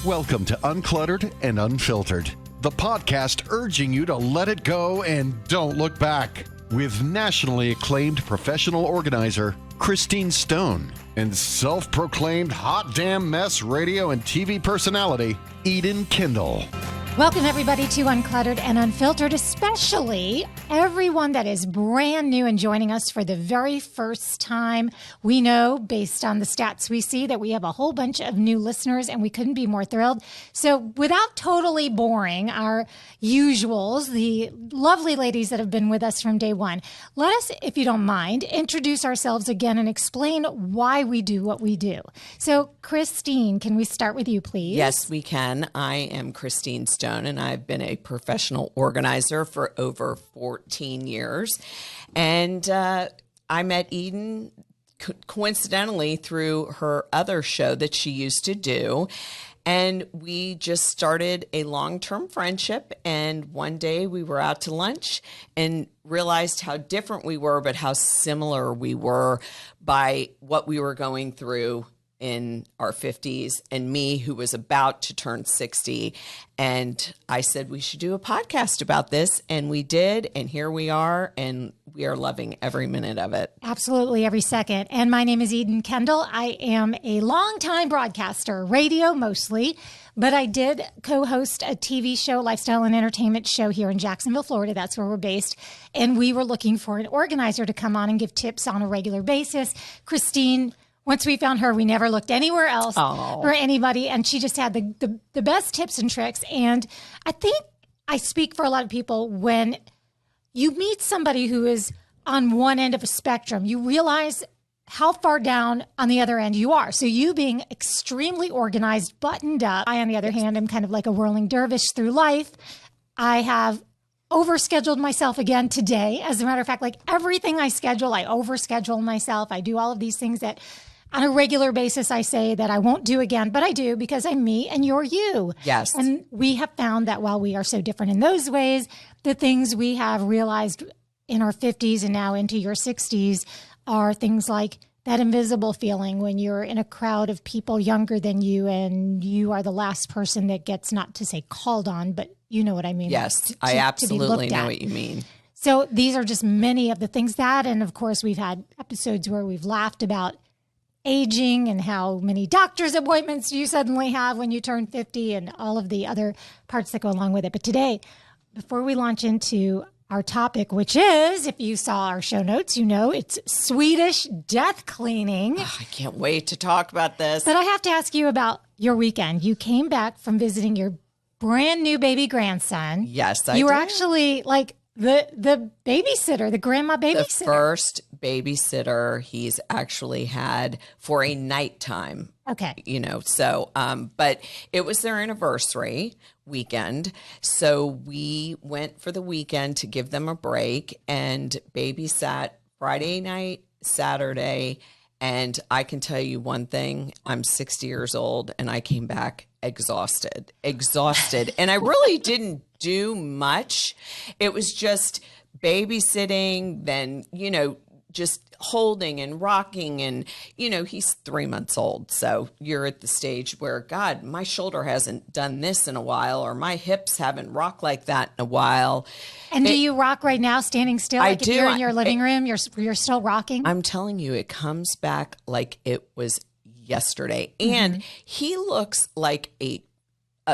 Welcome to Uncluttered and Unfiltered, the podcast urging you to let it go and don't look back. With nationally acclaimed professional organizer Christine Stone and self-proclaimed hot damn mess radio and TV personality Eden Kendall. Welcome, everybody, to Uncluttered and Unfiltered, especially everyone that is brand new and joining us for the very first time. We know, based on the stats we see, that we have a whole bunch of new listeners, and we couldn't be more thrilled. So without totally boring our usuals, the lovely ladies that have been with us from day one, let us, if you don't mind, introduce ourselves again and explain why we do what we do. So, Christine, can we start with you, please? Yes, we can. I am Christine Stone, and I've been a professional organizer for over 14 years. And I met Eden coincidentally through her other show that she used to do. And we just started a long-term friendship. And one day we were out to lunch and realized how different we were, but how similar we were by what we were going through in our 50s, and me, who was about to turn 60. And I said, we should do a podcast about this. And we did. And here we are. And we are loving every minute of it. Absolutely, every second. And my name is Eden Kendall. I am a longtime broadcaster, radio mostly, but I did co-host a TV show, lifestyle and entertainment show here in Jacksonville, Florida. That's where we're based. And we were looking for an organizer to come on and give tips on a regular basis. Christine, once we found her, we never looked anywhere else for anybody. And she just had the best tips and tricks. And I think I speak for a lot of people when you meet somebody who is on one end of a spectrum, you realize how far down on the other end you are. So you being extremely organized, buttoned up. I, on the other hand, am kind of like a whirling dervish through life. I have overscheduled myself again today. As a matter of fact, like everything I schedule, I overschedule myself. I do all of these things that on a regular basis, I say that I won't do again, but I do because I'm me and you're you. Yes. And we have found that while we are so different in those ways, the things we have realized in our 50s and now into your 60s are things like that invisible feeling when you're in a crowd of people younger than you and you are the last person that gets, not to say called on, but you know what I mean. Yes, I absolutely know what you mean. So these are just many of the things that, and of course, we've had episodes where we've laughed about aging and how many doctor's appointments you suddenly have when you turn 50 and all of the other parts that go along with it. But today, before we launch into our topic, which is, if you saw our show notes, you know it's Swedish death cleaning. Oh, I can't wait to talk about this. But I have to ask you about your weekend. You came back from visiting your brand new baby grandson. Yes, I did. You were actually like the babysitter, the grandma babysitter. The first babysitter he's actually had for a nighttime. Okay. You know, so, but it was their anniversary weekend. So we went for the weekend to give them a break and babysat Friday night, Saturday. And I can tell you one thing, I'm 60 years old and I came back exhausted. And I really didn't do much. It was just babysitting, then, you know, just holding and rocking. And, you know, he's 3 months old. So you're at the stage where, God, my shoulder hasn't done this in a while, or my hips haven't rocked like that in a while. And do you rock right now, standing still? I like do. If you're in your living room, you're still rocking? I'm telling you, it comes back like it was yesterday. And he looks like a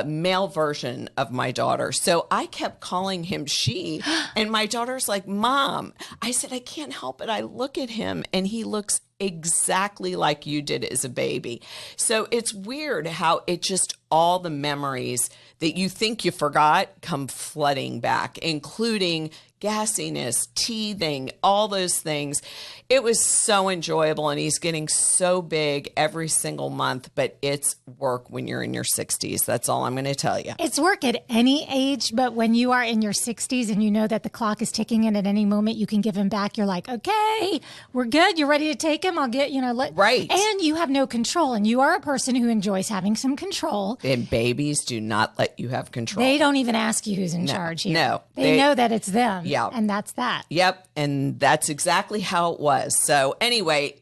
male version of my daughter. So I kept calling him she, and my daughter's like, Mom. I said, I can't help it. I look at him and he looks exactly like you did as a baby. So it's weird how it just, all the memories that you think you forgot come flooding back, including gassiness, teething, all those things. It was so enjoyable, and he's getting so big every single month, but it's work when you're in your 60s. That's all I'm going to tell you. It's work at any age, but when you are in your 60s and you know that the clock is ticking and at any moment you can give him back, you're like, okay, we're good. You're ready to take him. I'll get, right. And you have no control, and you are a person who enjoys having some control. And babies do not let you have control. They don't even ask you who's in charge here. No. They know that it's them. Yeah. And that's that. Yep. And that's exactly how it was. So anyway,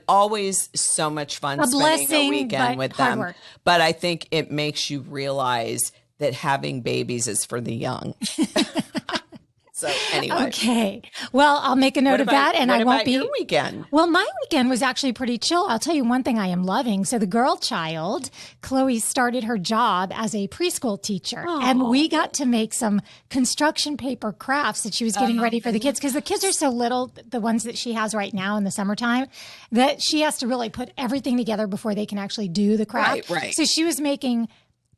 always so much fun A spending blessing, a weekend but with hard them. work. But I think it makes you realize that having babies is for the young. So anyway. Okay. Well, I'll make a note of that, and I won't be. Your weekend? Well, my weekend was actually pretty chill. I'll tell you one thing I am loving. So the girl child, Chloe, started her job as a preschool teacher, and we got to make some construction paper crafts that she was getting ready for the kids, because the kids are so little, the ones that she has right now in the summertime, that she has to really put everything together before they can actually do the craft. Right. So she was making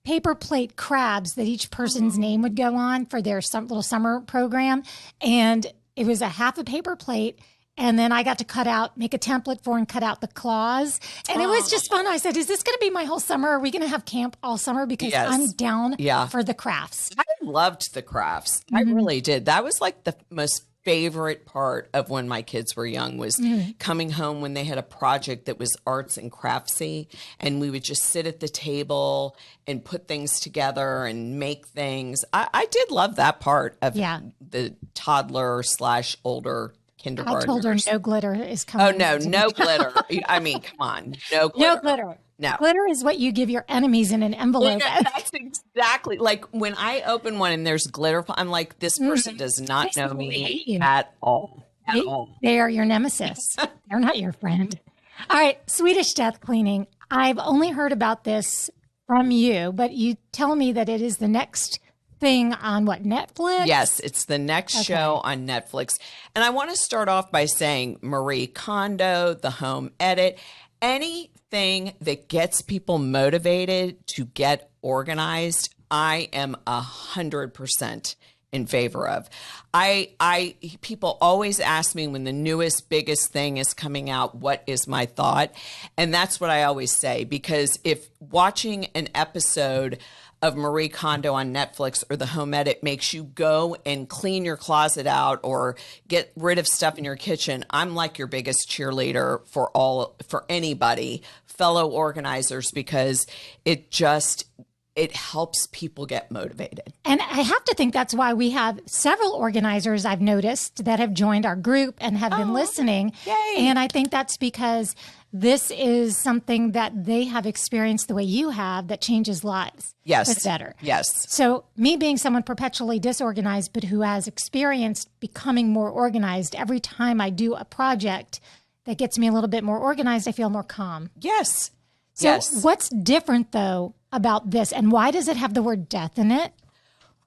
paper plate crabs that each person's name would go on for their little summer program. And it was a half a paper plate. And then I got to make a template for and cut out the claws. And it was just fun. I said, is this going to be my whole summer? Are we going to have camp all summer? Because I'm down for the crafts. I loved the crafts. I really did. That was like the most favorite part of when my kids were young, was coming home when they had a project that was arts and craftsy, and we would just sit at the table and put things together and make things. I did love that part of the toddler / older kindergartners. I told her no glitter is coming. Oh, no glitter. I mean, come on. No glitter. No glitter. No. Glitter is what you give your enemies in an envelope. That's exactly, like when I open one and there's glitter, I'm like, this person does not know me at all. They are your nemesis. They're not your friend. All right, Swedish death cleaning. I've only heard about this from you, but you tell me that it is the next thing on what, Netflix? Yes, it's the next show on Netflix. And I want to start off by saying Marie Kondo, The Home Edit, anything that gets people motivated to get organized, I am 100% in favor of. People always ask me when the newest, biggest thing is coming out, what is my thought? And that's what I always say, because if watching an episode of Marie Kondo on Netflix or The Home Edit makes you go and clean your closet out or get rid of stuff in your kitchen, I'm like your biggest cheerleader for anybody, fellow organizers, because it helps people get motivated. And I have to think that's why we have several organizers I've noticed that have joined our group and have been listening. Yay. And I think that's because this is something that they have experienced the way you have that changes lives. Yes. It's better. Yes. So me being someone perpetually disorganized, but who has experienced becoming more organized, every time I do a project that gets me a little bit more organized, I feel more calm. Yes. So what's different though about this, and why does it have the word death in it?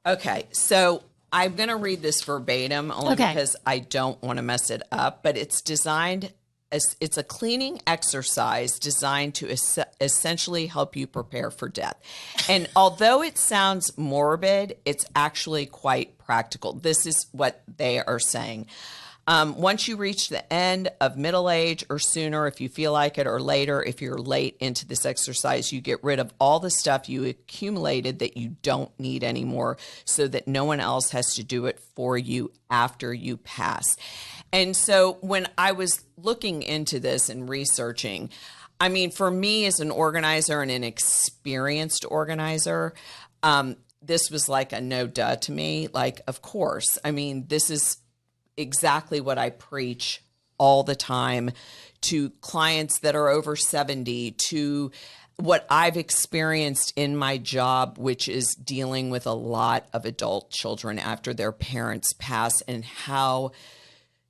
Okay. So I'm going to read this verbatim only because I don't want to mess it up, but it's a cleaning exercise designed to essentially help you prepare for death. And although it sounds morbid, it's actually quite practical. This is what they are saying. Once you reach the end of middle age or sooner, if you feel like it, or later, if you're late into this exercise, you get rid of all the stuff you accumulated that you don't need anymore so that no one else has to do it for you after you pass. And so when I was looking into this and researching, I mean, for me as an organizer and an experienced organizer, this was like a no duh to me. Like, of course, I mean, this is exactly what I preach all the time to clients that are over 70, to what I've experienced in my job, which is dealing with a lot of adult children after their parents pass, and how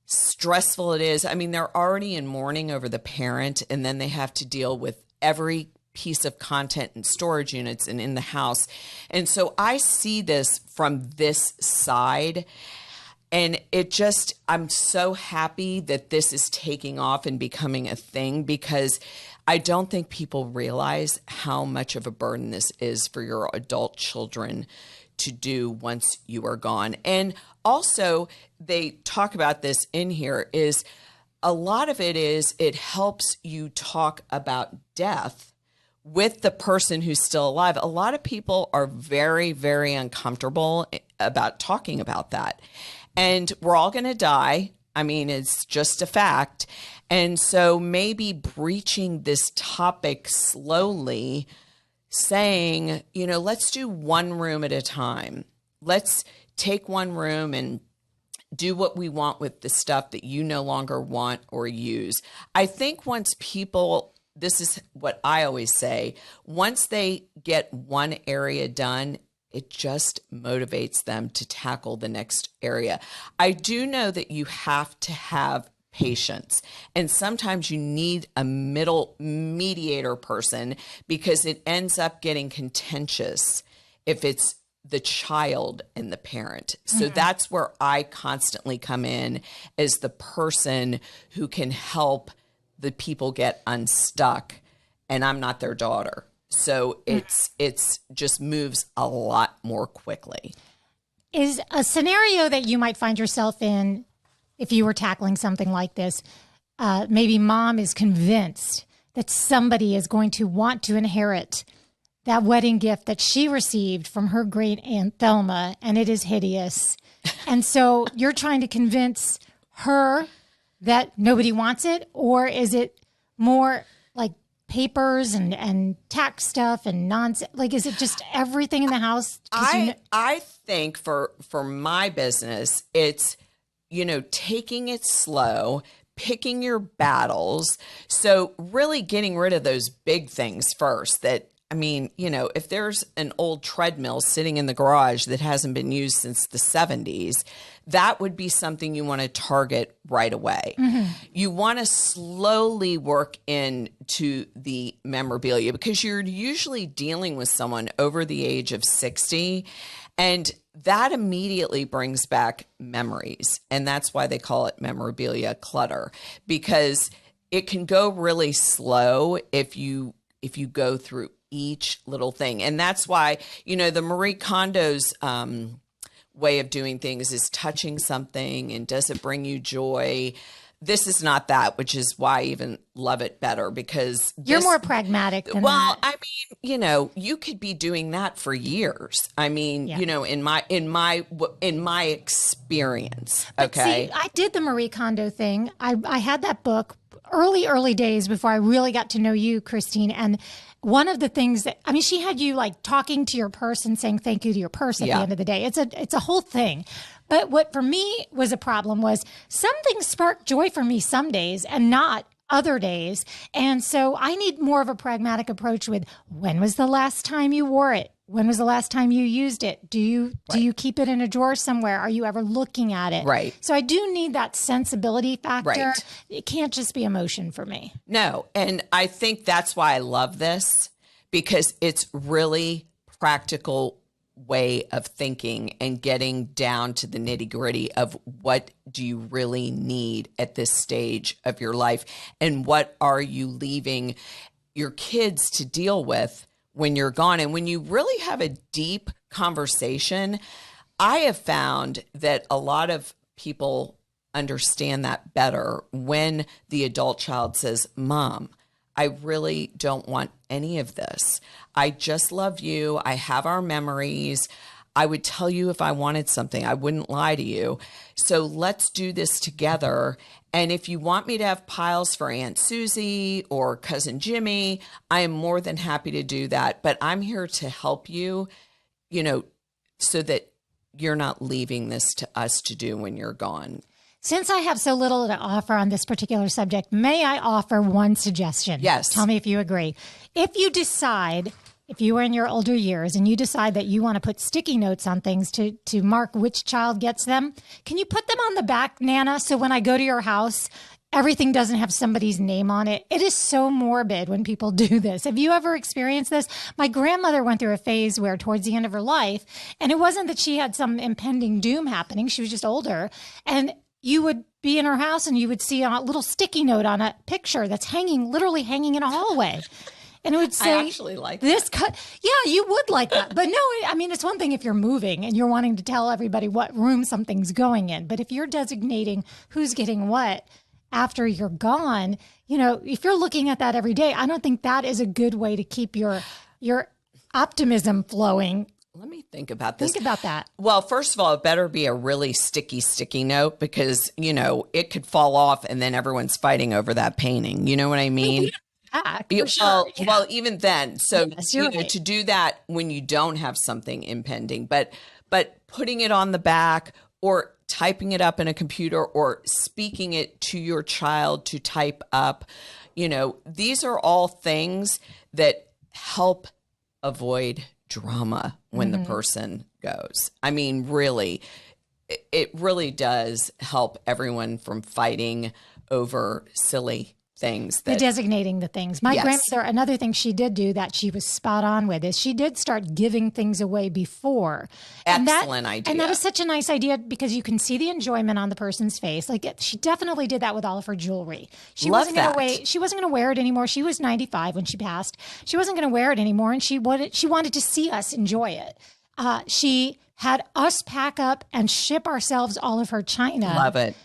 stressful it is. I mean, they're already in mourning over the parent, and then they have to deal with every piece of content and storage units and in the house. And so I see this from this side. And I'm so happy that this is taking off and becoming a thing, because I don't think people realize how much of a burden this is for your adult children to do once you are gone. And also, they talk about this in here, is a lot of it helps you talk about death with the person who's still alive. A lot of people are very, very uncomfortable about talking about that. And we're all going to die. I mean, it's just a fact. And so maybe breaching this topic slowly, saying, let's do one room at a time. Let's take one room and do what we want with the stuff that you no longer want or use. I think once people, this is what I always say, once they get one area done, it just motivates them to tackle the next area. I do know that you have to have patience, and sometimes you need a middle mediator person, because it ends up getting contentious if it's the child and the parent. So that's where I constantly come in as the person who can help the people get unstuck, and I'm not their daughter. So it's just moves a lot more quickly. Is a scenario that you might find yourself in if you were tackling something like this, maybe mom is convinced that somebody is going to want to inherit that wedding gift that she received from her great Aunt Thelma, and it is hideous. And so you're trying to convince her that nobody wants it? Or is it more like papers and tax stuff and nonsense? Like, is it just everything in the house? I think for my business, it's, taking it slow, picking your battles. So really getting rid of those big things first that, if there's an old treadmill sitting in the garage that hasn't been used since the 70s, that would be something you want to target right away. You want to slowly work into the memorabilia, because you're usually dealing with someone over the age of 60, and that immediately brings back memories. And that's why they call it memorabilia clutter, because it can go really slow if you go through each little thing. And that's why, the Marie Kondo's way of doing things is touching something and does it bring you joy? This is not that, which is why I even love it better, because you're more pragmatic than that. You could be doing that for years. In my experience. Okay. See, I did the Marie Kondo thing. I had that book early days before I really got to know you, Christine. And one of the things that, she had you like talking to your purse and saying thank you to your purse at the end of the day. It's a whole thing. But what for me was a problem was some things spark joy for me some days and not other days. And so I need more of a pragmatic approach with, when was the last time you wore it? When was the last time you used it? Do you keep it in a drawer somewhere? Are you ever looking at it? Right. So I do need that sensibility factor. Right. It can't just be emotion for me. No. And I think that's why I love this, because it's really practical way of thinking and getting down to the nitty-gritty of what do you really need at this stage of your life, and what are you leaving your kids to deal with when you're gone. And when you really have a deep conversation, I have found that a lot of people understand that better when the adult child says, Mom, I really don't want any of this. I just love you. I have our memories. I would tell you if I wanted something. I wouldn't lie to you. So let's do this together. And if you want me to have piles for Aunt Susie or Cousin Jimmy, I am more than happy to do that. But I'm here to help you, so that you're not leaving this to us to do when you're gone. Since I have so little to offer on this particular subject, may I offer one suggestion? Yes. Tell me if you agree. If you decide, if you are in your older years and you decide that you want to put sticky notes on things to mark which child gets them, can you put them on the back, Nana, so when I go to your house, everything doesn't have somebody's name on it? It is so morbid when people do this. Have you ever experienced this? My grandmother went through a phase where towards the end of her life, and it wasn't that she had some impending doom happening, she was just older, and you would be in her house and you would see a little sticky note on a picture that's literally hanging in a hallway. And it would say, I actually like this cut. Yeah, you would like that. But no, it's one thing if you're moving and you're wanting to tell everybody what room something's going in. But if you're designating who's getting what after you're gone, if you're looking at that every day, I don't think that is a good way to keep your optimism flowing. Let me think about this. Think about that. Well, first of all, it better be a really sticky note, because, it could fall off and then everyone's fighting over that painting. You know what I mean? Well, even then. So, right. To do that when you don't have something impending, but putting it on the back or typing it up in a computer or speaking it to your child to type up. These are all things that help avoid drama when the person goes. I mean, really, it really does help everyone from fighting over silly things. The designating the things. My Yes. grandmother, another thing she did do that she was spot on with is she did start giving things away before. Excellent idea. And that is such a nice idea because you can see the enjoyment on the person's face. Like she definitely did that with all of her jewelry. She wasn't going to wear it anymore. She was 95 when she passed. She wasn't going to wear it anymore, and she wanted to see us enjoy it. She had us pack up and ship ourselves all of her china. Love it.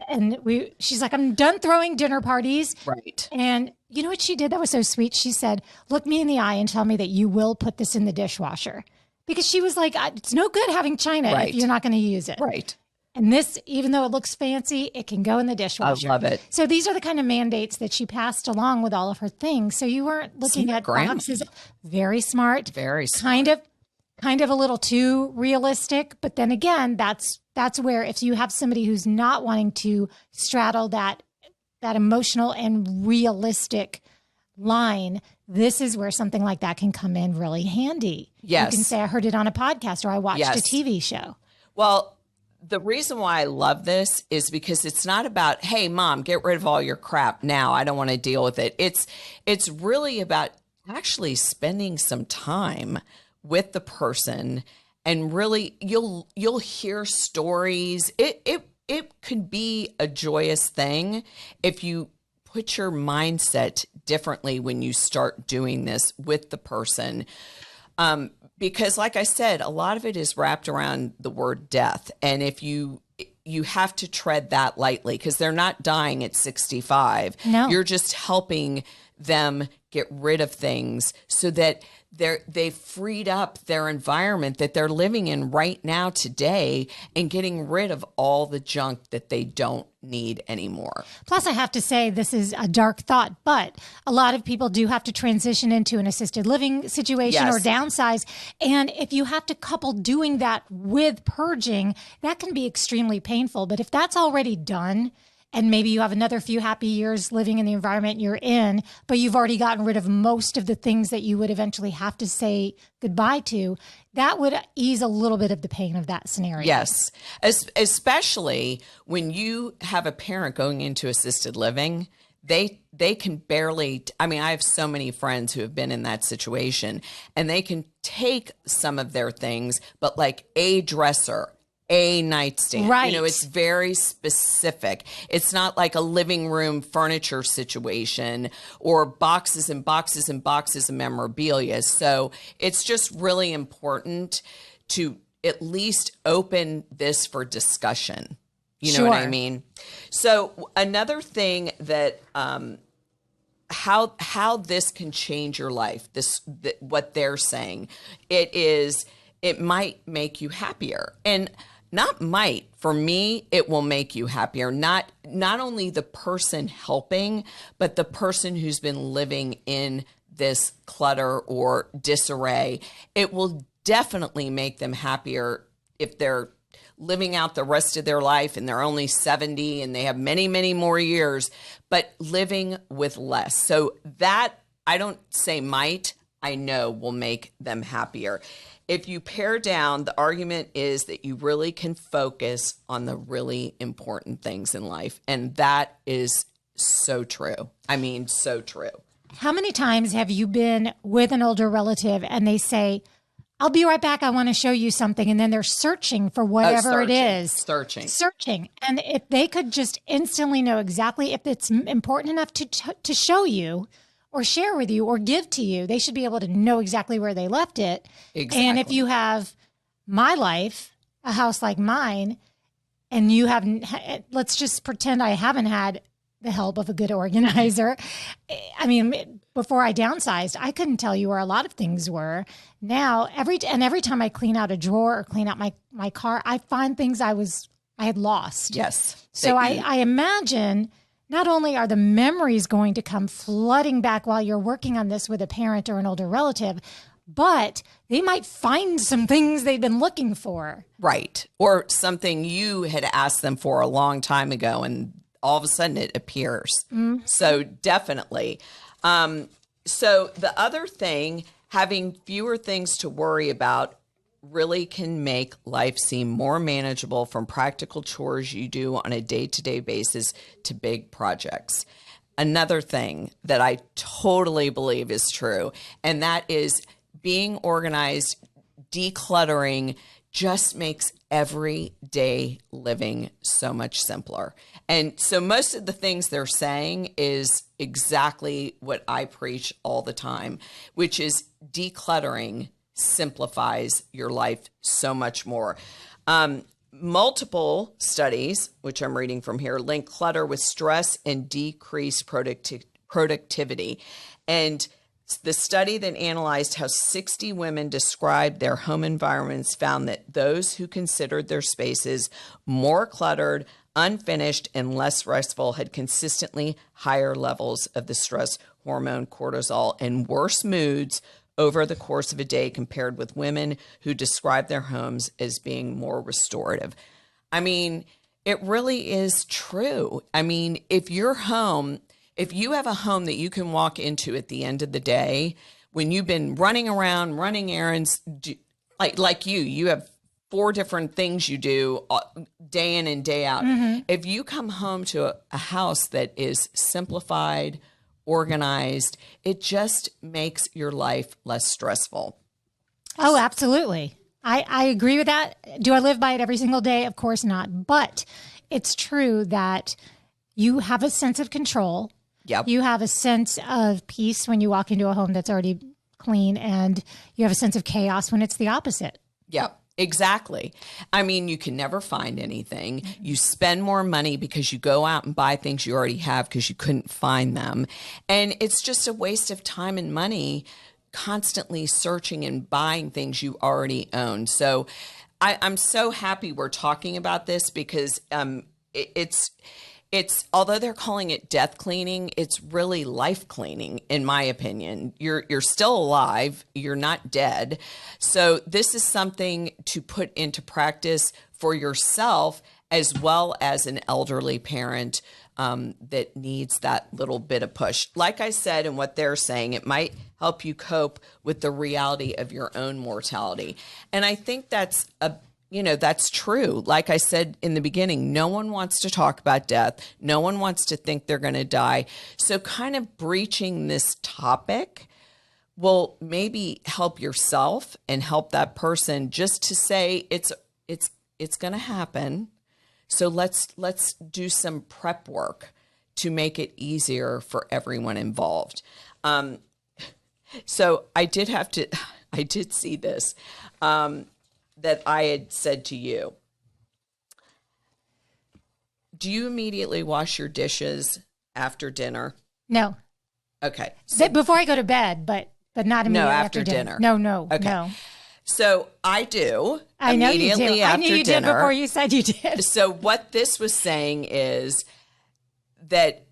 And she's like, I'm done throwing dinner parties. Right. And you know what she did that was so sweet? She said, look me in the eye and tell me that you will put this in the dishwasher. Because she was like, it's no good having china Right. if you're not going to use it. Right. And this, even though it looks fancy, it can go in the dishwasher. I love it. So these are the kind of mandates that she passed along with all of her things. So you weren't looking at boxes. Very smart. Very smart. Kind of a little too realistic. But then again, that's where if you have somebody who's not wanting to straddle that emotional and realistic line, this is where something like that can come in really handy. Yes. You can say, I heard it on a podcast or I watched Yes. a TV show. Well, the reason why I love this is because it's not about, hey, mom, get rid of all your crap now. I don't want to deal with it. It's really about actually spending some time with the person, and really you'll hear stories. It could be a joyous thing if you put your mindset differently when you start doing this with the person. Because like I said, a lot of it is wrapped around the word death. And if you have to tread that lightly because they're not dying at 65. No. You're just helping them get rid of things so that they've freed up their environment that they're living in right now today and getting rid of all the junk that they don't need anymore. Plus, I have to say, this is a dark thought, but a lot of people do have to transition into an assisted living situation Yes. or downsize. And if you have to couple doing that with purging, that can be extremely painful. But if that's already done, and maybe you have another few happy years living in the environment you're in, but you've already gotten rid of most of the things that you would eventually have to say goodbye to, that would ease a little bit of the pain of that scenario. Yes, especially when you have a parent going into assisted living. They can barely, I mean, I have so many friends who have been in that situation, and they can take some of their things, but like a dresser, a nightstand. Right. It's very specific. It's not like a living room furniture situation or boxes and boxes and boxes of memorabilia. So it's just really important to at least open this for discussion. You know what I Sure. mean? So another thing that how this can change your life, what they're saying, it might make you happier. And not might, for me, it will make you happier. Not only the person helping, but the person who's been living in this clutter or disarray. It will definitely make them happier if they're living out the rest of their life and they're only 70 and they have many, many more years, but living with less. So that, I don't say might, I know will make them happier. If you pare down, the argument is that you really can focus on the really important things in life. And that is so true. I mean, so true. How many times have you been with an older relative and they say, I'll be right back, I want to show you something, and then they're searching for whatever it is. Searching. And if they could just instantly know exactly if it's important enough to show you or share with you or give to you, they should be able to know exactly where they left it. Exactly. And if you have my life, a house like mine, and you haven't, let's just pretend I haven't had the help of a good organizer. I mean, before I downsized, I couldn't tell you where a lot of things were. Now, every time I clean out a drawer or clean out my car, I find things I had lost. Yes. So I imagine not only are the memories going to come flooding back while you're working on this with a parent or an older relative, but they might find some things they've been looking for. Right. Or something you had asked them for a long time ago, and all of a sudden it appears. So definitely. So the other thing, having fewer things to worry about really can make life seem more manageable, from practical chores you do on a day-to-day basis to big projects. Another thing that I totally believe is true, and that is being organized, decluttering just makes everyday living so much simpler. And so most of the things they're saying is exactly what I preach all the time, which is decluttering simplifies your life so much more. Multiple studies, which I'm reading from here, link clutter with stress and decreased productivity. And the study that analyzed how 60 women described their home environments found that those who considered their spaces more cluttered, unfinished, and less restful had consistently higher levels of the stress hormone cortisol and worse moods over the course of a day compared with women who describe their homes as being more restorative. I mean, it really is true. I mean, if you have a home that you can walk into at the end of the day, when you've been running around, running errands, like you have 4 different things you do day in and day out. If you come home to a house that is simplified, organized, it just makes your life less stressful. Oh, absolutely. I agree with that. Do I live by it every single day? Of course not. But it's true that you have a sense of control. Yep. You have a sense of peace when you walk into a home that's already clean, and you have a sense of chaos when it's the opposite. Yep. Exactly. I mean, you can never find anything. You spend more money because you go out and buy things you already have because you couldn't find them. And it's just a waste of time and money constantly searching and buying things you already own. So I'm so happy we're talking about this because it's although they're calling it death cleaning, it's really life cleaning, in my opinion. You're still alive. You're not dead. So this is something to put into practice for yourself as well as an elderly parent that needs that little bit of push. Like I said, and what they're saying, it might help you cope with the reality of your own mortality. And I think that's true. Like I said in the beginning, no one wants to talk about death. No one wants to think they're going to die. So kind of breaching this topic will maybe help yourself and help that person, just to say it's going to happen. So let's do some prep work to make it easier for everyone involved. So I did see this. That I had said to you. Do you immediately wash your dishes after dinner? No. Okay. So, before I go to bed, but not immediately after dinner. No. Okay. No. So I do. I know you do. Immediately I knew you dinner. did before you said you did. So what this was saying is that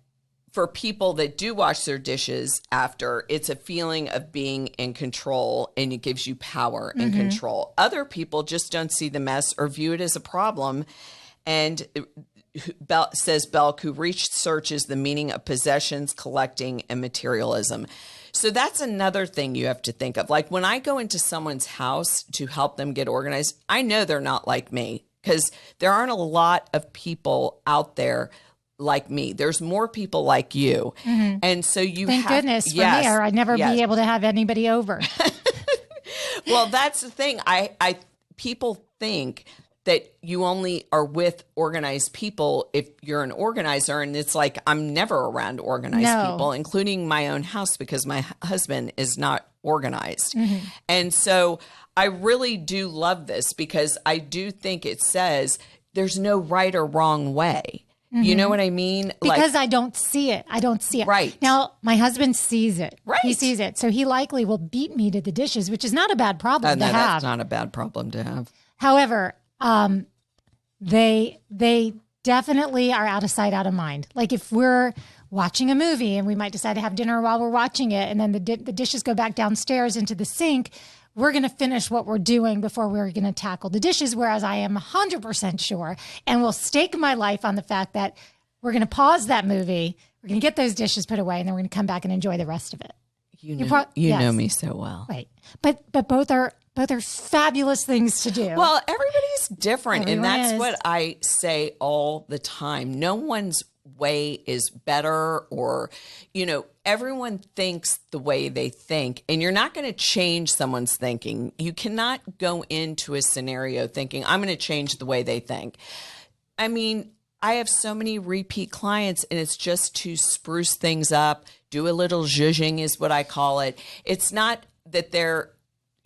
for people that do wash their dishes after, it's a feeling of being in control, and it gives you power and control. Other people just don't see the mess or view it as a problem. And says Belk, who researches the meaning of possessions, collecting, and materialism. So that's another thing you have to think of. Like when I go into someone's house to help them get organized, I know they're not like me, because there aren't a lot of people out there like me. There's more people like you. And so Thank goodness for me, or I'd never be able to have anybody over. Well, that's the thing. I people think that you only are with organized people if you're an organizer. And it's like, I'm never around organized people, including my own house, because my husband is not organized. And so I really do love this, because I do think it says there's no right or wrong way. You know what I mean? Because I don't see it. Right. Now, my husband sees it. Right. He sees it. So he likely will beat me to the dishes, which is not a bad problem to have. That's not a bad problem to have. However, they definitely are out of sight, out of mind. Like if we're watching a movie and we might decide to have dinner while we're watching it. And then the dishes go back downstairs into the sink. We're going to finish what we're doing before we're going to tackle the dishes. Whereas I am 100% sure and will stake my life on the fact that we're going to pause that movie. We're going to get those dishes put away and then we're going to come back and enjoy the rest of it. You know me so well. Right. But both are fabulous things to do. Well, everybody's different. Everyone and that's is. what I say all the time. No one's way is better or, everyone thinks the way they think. And you're not going to change someone's thinking. You cannot go into a scenario thinking, I'm going to change the way they think. I mean, I have so many repeat clients and it's just to spruce things up, do a little zhuzhing is what I call it. It's not that they're,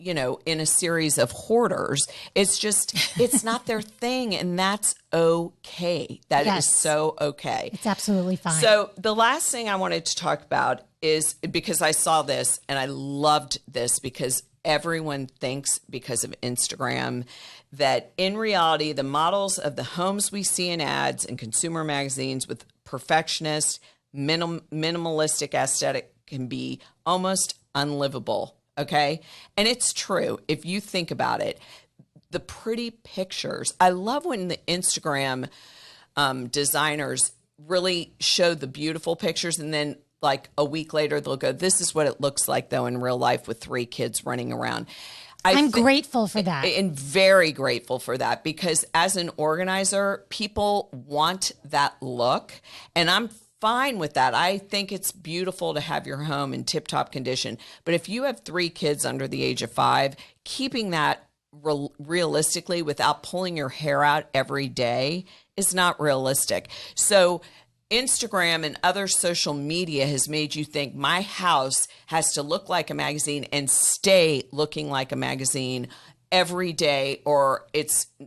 in a series of hoarders. It's just, it's not their thing. And that's okay. That is so okay. It's absolutely fine. So the last thing I wanted to talk about is because I saw this and I loved this because everyone thinks because of Instagram that in reality, the models of the homes we see in ads and consumer magazines with perfectionist, minimalistic aesthetic can be almost unlivable. Okay. And it's true. If you think about it, the pretty pictures, I love when the Instagram designers really show the beautiful pictures and then like a week later, they'll go, this is what it looks like though in real life with 3 kids running around. I'm grateful for that. And very grateful for that because as an organizer, people want that look and I'm fine with that. I think it's beautiful to have your home in tip-top condition. But if you have 3 kids under the age of 5, keeping that realistically without pulling your hair out every day is not realistic. So Instagram and other social media has made you think my house has to look like a magazine and stay looking like a magazine every day or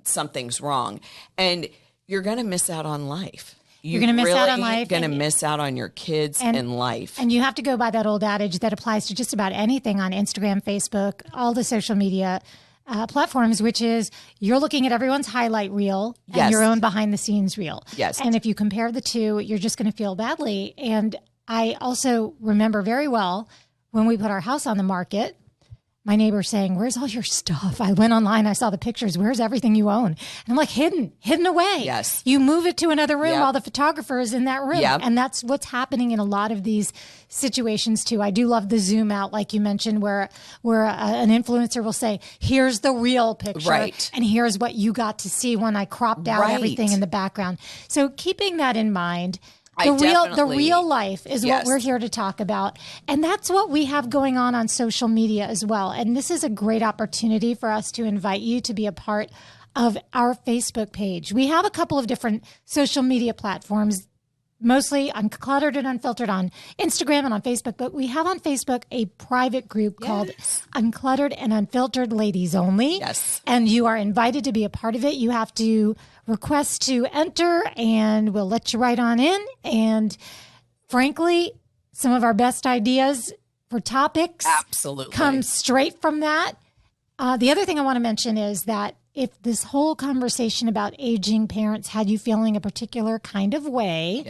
something's wrong. And you're going to miss out on life. You're going to miss out on life. You're going to miss out on your kids and life. And you have to go by that old adage that applies to just about anything on Instagram, Facebook, all the social media platforms, which is you're looking at everyone's highlight reel and your own behind the scenes reel. Yes. And if you compare the two, you're just going to feel badly. And I also remember very well when we put our house on the market, my neighbor saying, where's all your stuff? I went online, I saw the pictures. Where's everything you own? And I'm like, hidden away. Yes. You move it to another room while the photographer is in that room. Yep. And that's what's happening in a lot of these situations too. I do love the zoom out, like you mentioned, where an influencer will say, here's the real picture. Right. And here's what you got to see when I cropped out everything in the background. So keeping that in mind, the real life is what we're here to talk about. And that's what we have going on social media as well. And this is a great opportunity for us to invite you to be a part of our Facebook page. We have a couple of different social media platforms, mostly Uncluttered and Unfiltered on Instagram and on Facebook. But we have on Facebook a private group called Uncluttered and Unfiltered Ladies Only. Yes. And you are invited to be a part of it. You have to request to enter and we'll let you right on in. And frankly, some of our best ideas for topics come straight from that. The other thing I want to mention is that if this whole conversation about aging parents had you feeling a particular kind of way,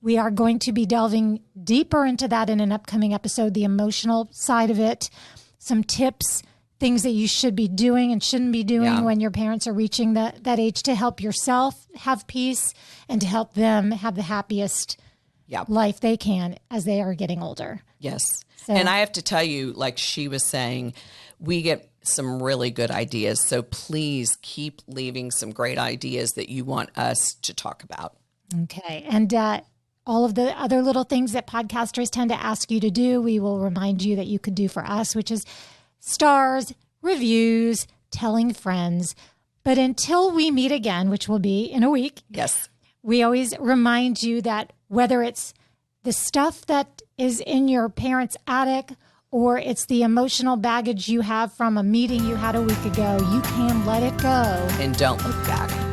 we are going to be delving deeper into that in an upcoming episode, the emotional side of it, some tips, things that you should be doing and shouldn't be doing when your parents are reaching that age to help yourself have peace and to help them have the happiest life they can as they are getting older. Yes. So, and I have to tell you, like she was saying, we get some really good ideas. So please keep leaving some great ideas that you want us to talk about. Okay. And all of the other little things that podcasters tend to ask you to do, we will remind you that you could do for us, which is stars, reviews, telling friends. But until we meet again, which will be in a week, we always remind you that whether it's the stuff that is in your parents' attic or it's the emotional baggage you have from a meeting you had a week ago, you can let it go. And don't look back.